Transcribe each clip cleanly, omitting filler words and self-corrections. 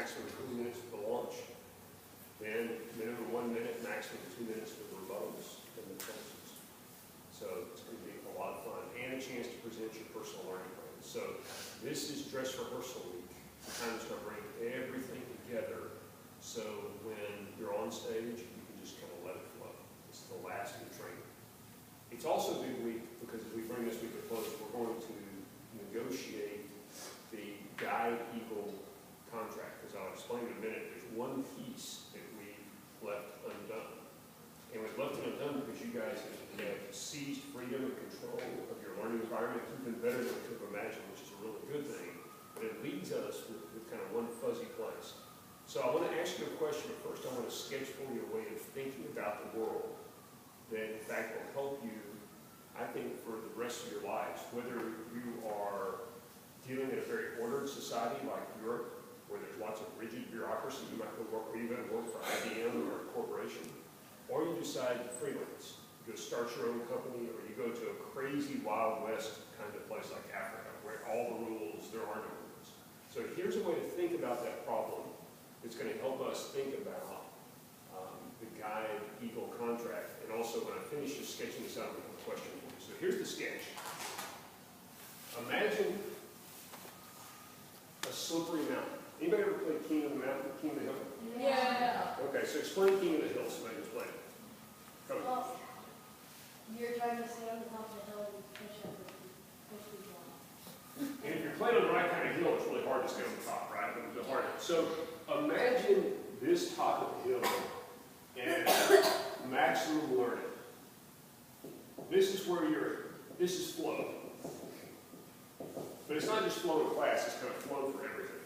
maximum 3 minutes for the launch. Then minimum 1 minute, maximum 2 minutes for the rebuttals and the defenses. So it's going to be a lot of fun and a chance to present your personal learning plan. So this is dress rehearsal week. The time is going to bring everything together. So when you're on stage, you can just kind of let it flow. It's the last of the training. It's also a big week because as we bring this week to close, we're going to negotiate the Guide Eagle contract. As I'll explain in a minute, there's one piece that we've left undone. And we've left it undone because you guys have seized freedom and control of your learning environment even better than we could have imagined, which is a really good thing. But it leaves us with kind of one fuzzy place. So I want to ask you a question, but first I want to sketch for you a way of thinking about the world that in fact will help you, I think, for the rest of your lives, whether you are dealing in a very ordered society like Europe, where there's lots of rigid bureaucracy, you might go work, or you go to work for IBM or a corporation, or you decide to freelance, you go start your own company, or you go to a crazy Wild West kind of place like Africa, where all the rules, there are no rules. So here's a way to think about that problem. It's going to help us think about the Guide Eagle contract. And also, when I finish just sketching this out, I have a question for you. So here's the sketch. Imagine a slippery mountain. Anybody ever played King of the Mountain, King of the Hill? Yeah. Okay, so explain King of the Hill. Somebody explain it. Come on. Well, you're trying to stay on the top of the hill and push people off. And if you're playing on the right kind of hill, it's really hard to stay on the top, right? So imagine this top of the hill and maximum learning. This is where this is flow. But it's not just flow in class, it's kind of flow for everything.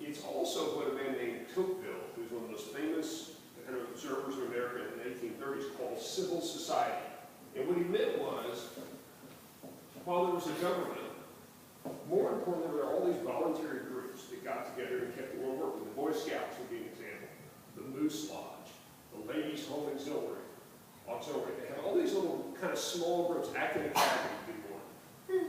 It's also what a man named Tocqueville, who's one of the most famous kind of observers of America in the 1830s, called civil society. And what he meant was, while there was a government, more importantly, there were all these voluntary groups that got together and kept the world working. The Boy Scouts would be an example. The Moose Lodge, the Ladies' Home Auxiliary. They had all these little kind of small groups. Acton Academy would be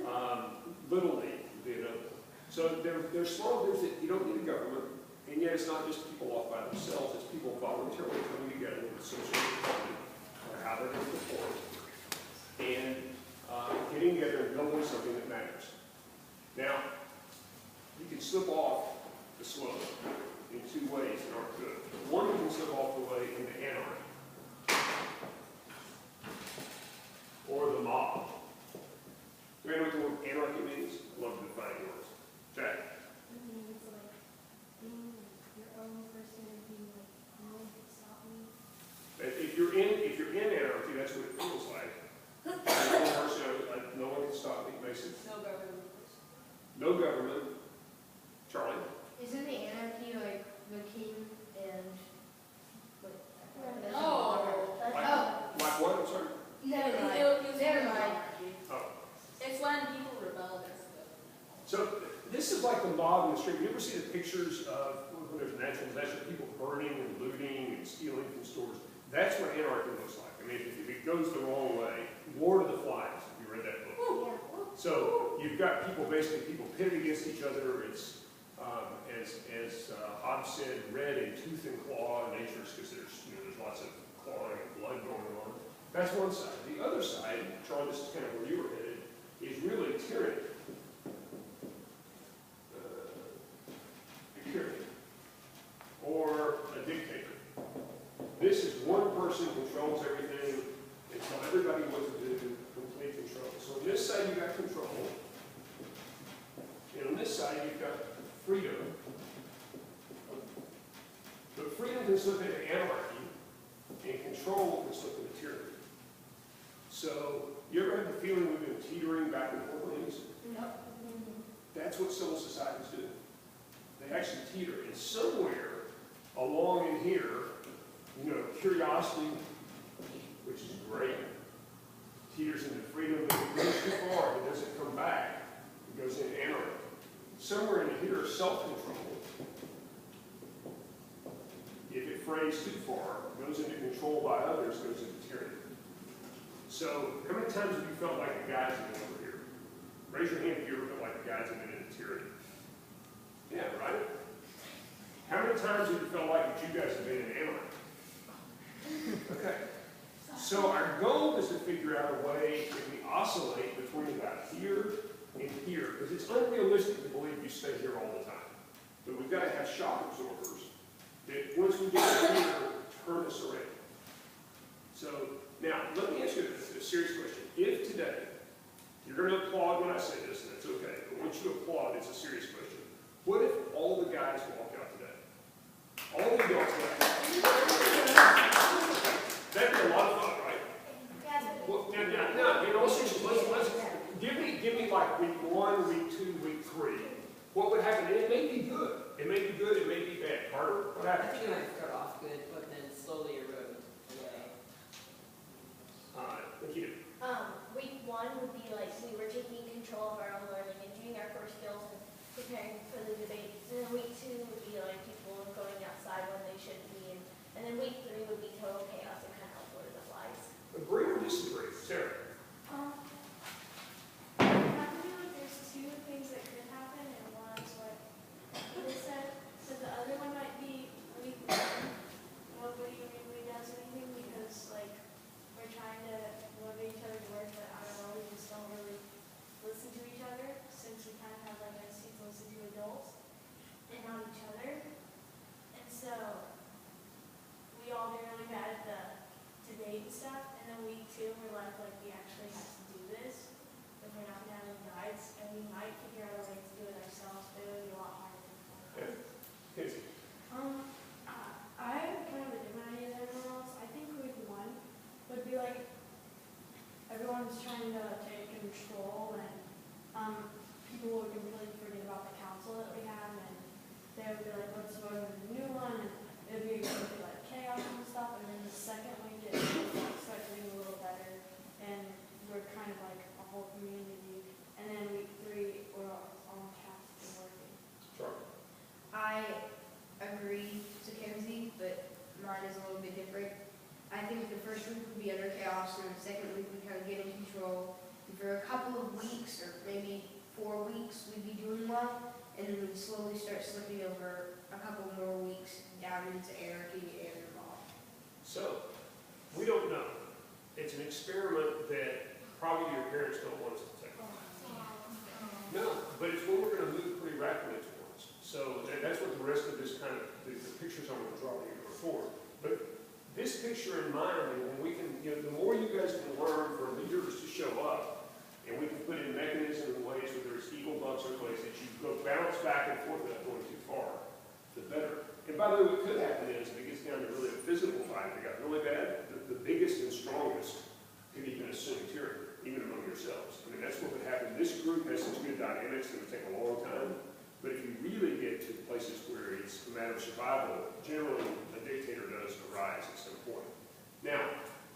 one. Little League would be another. So they're small groups that you don't need a government, and yet it's not just people off by themselves, it's people voluntarily coming together with associated funding, or how they're going to perform, and getting together and building something that matters. Now, you can slip off the slope in two ways that aren't good. One, you can slip off the way into anarchy, or the mob. Do you know what the word anarchy means? I'd love to define yours. Jack? It means like being your own person and being like, no one can stop me. If you're in anarchy, that's what it feels like. No one can stop me, Mason. No government. No government. Charlie? Isn't the anarchy like the king and No. Like what? I'm sorry? Never mind. Never mind. Oh. It's when people rebel against the government. So this is like the mob in the street. You ever see the pictures of when there's natural disaster, people burning and looting and stealing from stores? That's what anarchy looks like. I mean, if it goes the wrong way, Lord of the Flies, if you read that book. Yeah. So you've got people pitted against each other. It's, as Hobbes said, red in tooth and claw natures, because there's lots of clawing and blood going on. That's one side. The other side, Charlie, this is kind of where you were headed, is really tyranny. Tyranny. Or a dictator. This is one person controls everything and tell everybody what to do, complete control. So on this side you've got control, and on this side you've got freedom. But freedom can slip into anarchy, and control can slip into tyranny. So, you ever had the feeling we've been teetering back and forth on these? Yep. That's what civil societies do. They actually teeter. And somewhere along in here, curiosity, which is great, teeters into freedom, but if it goes too far, it doesn't come back. It goes into anarchy. Somewhere in here, self-control, if it frays too far, goes into control by others, goes into tyranny. So, how many times have you felt like the guys have been over here? Raise your hand if you ever felt like the guys have been into tyranny. Yeah, right? How many times have you felt like that you guys have been in Anaheim? Okay. So our goal is to figure out a way that we oscillate between about here and here, because it's unrealistic to believe you stay here all the time. But we've got to have shock absorbers that once we get to here, turn us around. So now, let me ask you a serious question. If today, you're going to applaud when I say this, and that's okay, but once you applaud, it's a serious question. What if all the guys walk out today? All the adults walk out. That'd be a lot of fun, right? Well, now, in all seriousness, let's give me like week 1, week 2, week 3. What would happen? It may be good. It may be good, it may be bad. Carter, what I happens? think it might start off good, but then slowly erode away. Nikita. Week 1 would be like we were taking control of our own learning and doing our first skills and preparing for the debates. And then week 2 would be like people going outside when they shouldn't be. And then week 3 would be total chaos and kind of like Lord of the Flies. Agree or disagree? Sarah. I feel like there's two things that could happen, and one is what they said, but the other one might be week 1, nobody really does anything because, like, we're trying to motivate each other to work, but I don't know, we just don't really listen to each other since we kind of have, like, instincts to listen to adults and not each other. And so we all get really bad at the debate and stuff, and then week 2 we're like we actually have to do this. If we're not gonna have any guides, and we might figure out a way to do it ourselves, but it would be a lot harder. Yeah. Casey. I have kind of a different idea than everyone else. I think week 1 would be like everyone's trying to take control, and people would completely forget about the council that we have, and they would be like, let's vote on the new one, and it would be like chaos and stuff. And then the second week it would start getting a little better, and we're kind of like a whole community. And then week 3 we're almost half been working. Sure. I agree to Kenzie, but mine is a little bit different. I think the first week would be under chaos, and the second week we kind of get in control. And for a couple of weeks, or maybe 4 weeks, we'd be doing well, and then we'd slowly start slipping over a couple more weeks down into anarchy and revolt. So, we don't know. It's an experiment that probably your parents don't want us to take. No, but it's what we're going to move pretty rapidly towards. So that's what the rest of this kind of, the pictures I'm going to draw you for. But this picture in mind, and when we can, the more you guys can learn for leaders to show up, and we can put in mechanisms and ways, whether it's eagle bucks or ways that you go bounce back and forth without going too far, the better. And by the way, what could happen is, if it gets down to really a physical fight, if it got really bad, the biggest and strongest could even assume tyranny, even among yourselves. I mean, that's what would happen. This group has such good dynamics that it would take a long time. But if you really get to places where it's a matter of survival, generally a dictator does arise at some point. Now,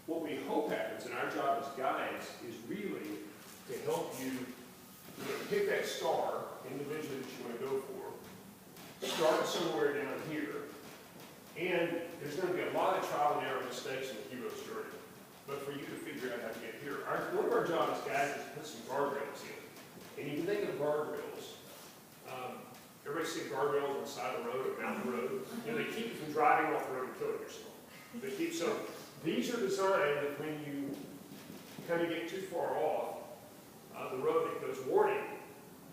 what we hope happens, and our job as guides, is really to help you pick that star individually that you want to go for. Start somewhere down here. And there's going to be a lot of trial and error mistakes in the hero's journey. But for you to figure out how to get here, one of our jobs as guides is to put some guardrails in. And you can think of guardrails. Everybody see guardrails on the side of the road or mountain road? They keep you from driving off the road and killing yourself. So these are designed that when you kind of get too far off the road, it goes warning.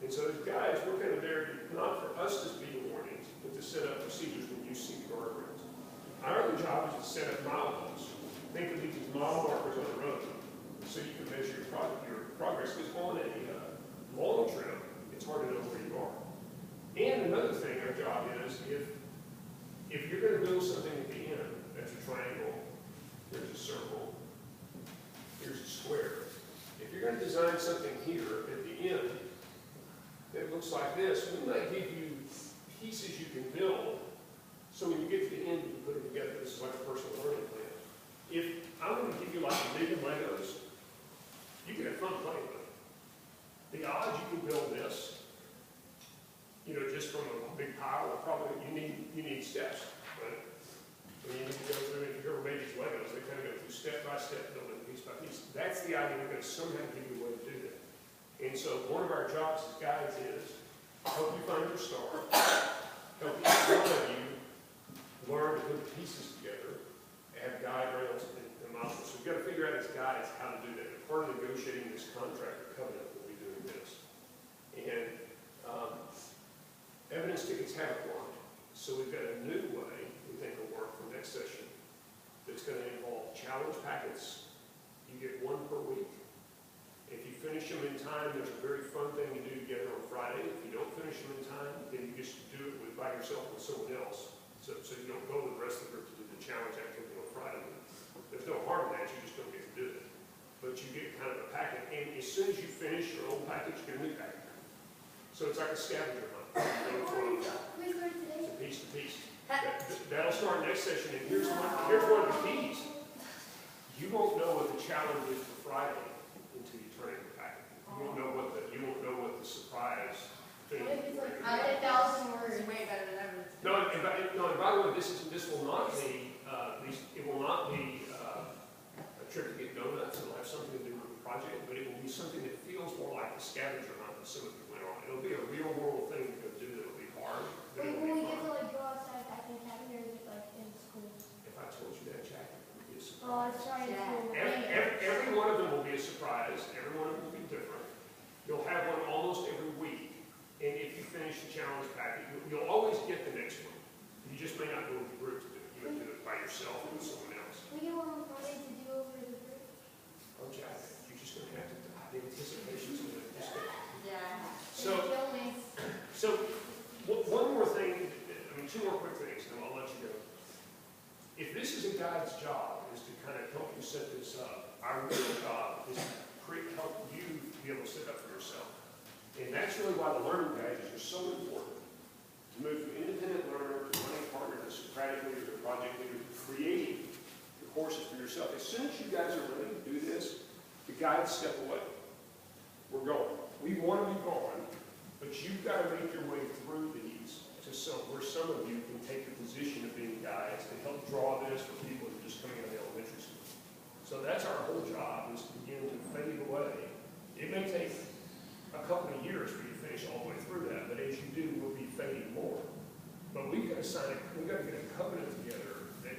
And so as guys, we're kind of there not for us to be the warnings, but to set up procedures when you see the guardrails. Our other job is to set up mileposts. Think of these as mile markers on the road, so you can measure your progress. Because on a long trip, it's hard to know where you are. And another thing, our job is if you're going to build something at the end, that's a triangle, there's a circle, here's a square. If you're going to design something here at the end that looks like this, we might give you pieces you can build, so when you get to the end, you can put them together. This is like a personal learning plan. If I'm going to give you like a million Legos, you can have fun playing with them. The odds you can build this, just from a big pile, probably you need steps, right? So you need to go through, if you've ever made these Legos, they kind of go through step by step, building piece by piece. That's the idea. We're going to somehow give you a way to do that. And so one of our jobs as guides is help you find your star, help each one of you learn to put the pieces together, have guide rails and milestones. So we've got to figure out as guides how to do that. And part of negotiating this contract or covenant will be doing this. And evidence tickets haven't worked. So we've got a new way we think will work for next session that's going to involve challenge packets. You get one per week. If you finish them in time, there's a very fun thing you do together on Friday. If you don't finish them in time, then you just do it by yourself with someone else. So you don't go with the rest of the group to do the challenge activity on Friday. There's no harm in that, you just don't get to do it. But you get kind of a packet, and as soon as you finish your old package, you get a new packet. So it's like a scavenger hunt. You go from piece to piece. That'll start next session, and here's one of the keys. You won't know what the challenge is for Friday until you turn in the packet. You won't know what the surprise thing is. 100,000 words. It's way better than ever. No, and by the way, this will not be a trip to get donuts. It'll have something to do with the project, but it will be something that feels more like a scavenger hunt that some of you went on. It'll be a real world thing to go do that'll be hard. But Wait, it'll will be we get fun. to like go outside back in cabin or is it like in school? If I told you that, Jack, it would be a surprise. Oh, it's right in school. Every one of them will be a surprise. Every one of them will be different. You'll have one almost every week. And if you finish the challenge packet, you'll always get the next one. You just may not go with the group to do it. You may do it by yourself or with someone else. We get one on Friday to do over the bridge. Oh, Jack, you're just going to have to die. The anticipation's going to just go. Yeah. So one more thing, two more quick things, and I'll let you go. If this is a guide's job, is to kind of help you set this up, our real job is to help you be able to set up for yourself. And that's really why the learning badges are so important. To move from independent learner to running partner to Socratic leader to project leader to creating the courses for yourself. As soon as you guys are ready to do this, the guides step away. We're going. We want to be gone, but you've got to make your way through these to where some of you can take the position of being guides and help draw this for people who are just coming out of elementary school. So that's our whole job, is to begin to fade away. It may take a couple of years for you to finish all the way through that, but as you do, we'll be fading more. But we've got to get a covenant together that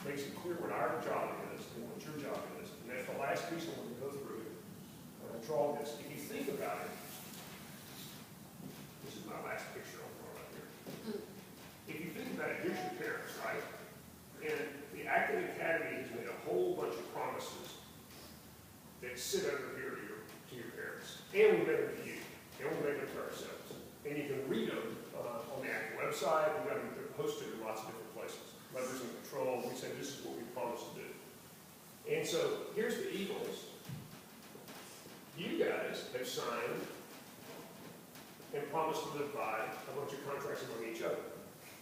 makes it clear what our job is and what your job is. And that's the last piece I want to go through. When I draw this, if you think about it, this is my last picture I'll draw right here. If you think about it, here's your parents, right? And the Acton Academy has made a whole bunch of promises that sit under here to your parents. And we made them to you. And we made them to ourselves. And you can read them on the Acton website. We've got them posted in lots of different places. Levers and control. We say this is what we promised to do. And so here's the Eagles. You guys have signed and promised to live by a bunch of contracts among each other.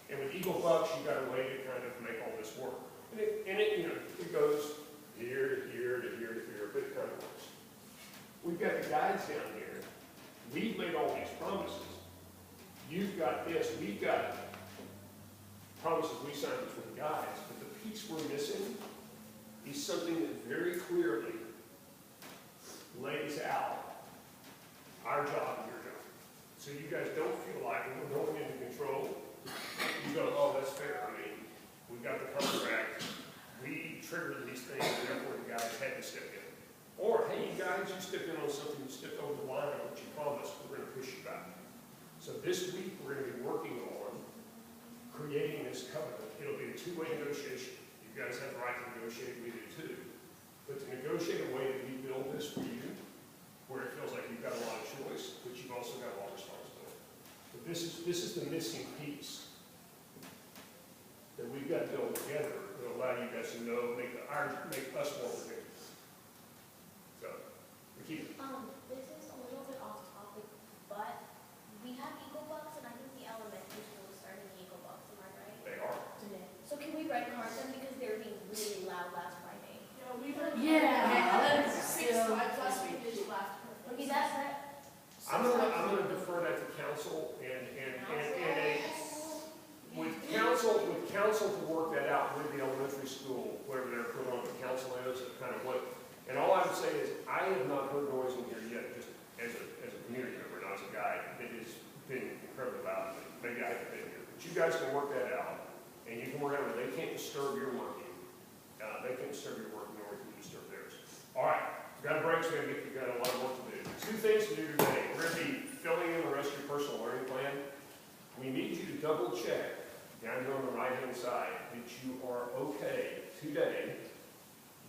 And with Eagle Bucks, you've got a way to kind of make all this work. And it goes here to here to here to here, but it kind of works. We've got the guides down here. We've made all these promises. You've got this. We've got promises we signed between guides, but the piece we're missing is something that very clearly lays out our job and your job. So you guys don't feel like we're going into control. You go, oh, that's fair. I mean, we've got the contract. We triggered these things, and therefore the guys had to step in. Or, hey, you guys, you stepped in on something, you stepped over the line on what you promised. We're going to push you back. So this week, we're going to be working on creating this covenant. It'll be a two-way negotiation. You guys have the right to negotiate, we do too. But to negotiate a way that we build this for you, where it feels like you've got a lot of choice, but you've also got a lot of responsibility. But this is the missing piece that we've got to build together to allow you guys to know, make us more predictable. So, we keep it. This is a little bit off topic, but we have Eagle Bucks, and I think the elementary school is starting Eagle Bucks, am I right? They are. Today. So can we red card them because they were being really loud last Friday? Yeah. Six times last week, they just laughed. Okay, that's that. I'm gonna defer that to council with council to work that out with the elementary school, whatever their equivalent of council is, kind of what. And all I would say is, I have not heard noise in here yet, just as a community member, not as a guy. It has been incredibly loud. Maybe I haven't been here, but you guys can work that out. And you can work out, they can't disturb your working. They can't disturb your work, nor can you disturb theirs. All right, we've got a break, so we've got a lot of work to do. 2 things to do today. We're going to be filling in the rest of your personal learning plan. We need you to double check down here on the right-hand side that you are okay today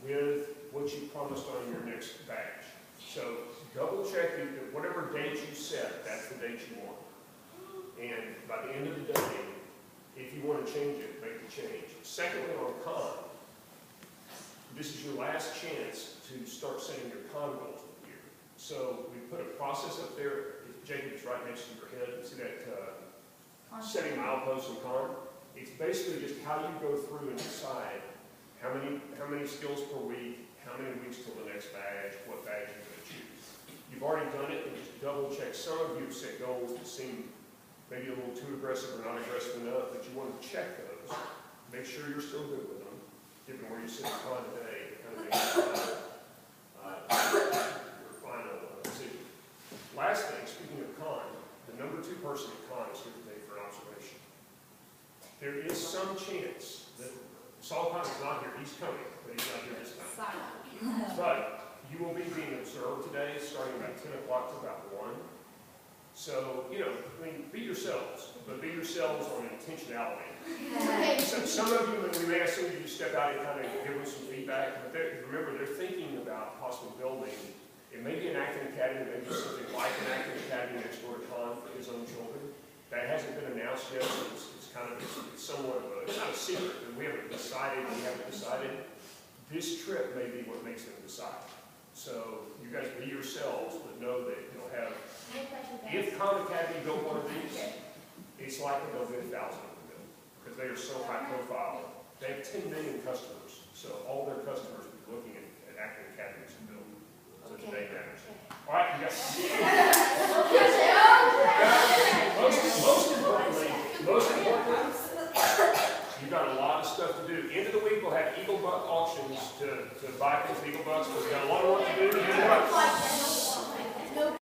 with what you promised on your next batch. So double check that whatever date you set, that's the date you want. And by the end of the day, if you want to change it, make the change. Secondly, on con, this is your last chance to start setting your con goals for the year. So we put a process up there. Jacob is right next to your head. See that setting mileposts and con? It's basically just how you go through and decide how many skills per week, how many weeks till the next badge, what badge you're going to choose. You've already done it, and just double check. Some of you have set goals that seem maybe a little too aggressive or not aggressive enough, but you want to check those. Make sure you're still good with them, given where you sit in con today, kind of make your final decision. Last thing, speaking of con, the number 2 person at con is here today for an observation. There is some chance that Saul Con is not here. He's coming, but he's not here this time. But you will be being observed today, starting about 10 o'clock to about 1. So, I mean, be yourselves, but be yourselves on intentionality. So some of you, we may ask some of you to step out and kind of give them some feedback, but remember, they're thinking about possibly building. It may be an Acton Academy, maybe something like an Acton Academy next door to Con for his own children. That hasn't been announced yet, so it's kind of, it's somewhat of a, it's not a secret, but we haven't decided. This trip may be what makes them decide. So you guys be yourselves, but know that you'll have, if Con Academy built one of these, it's likely they'll get 1,000 of them because they are so high profile. They have 10 million customers, so all their customers will be looking at Acton Academies to build. So today matters. All right, you guys. Most importantly, you've got a lot of stuff to do. End of the week, we'll have Eagle Buck auctions to buy things with Eagle Bucks, but we've got a lot of work to do.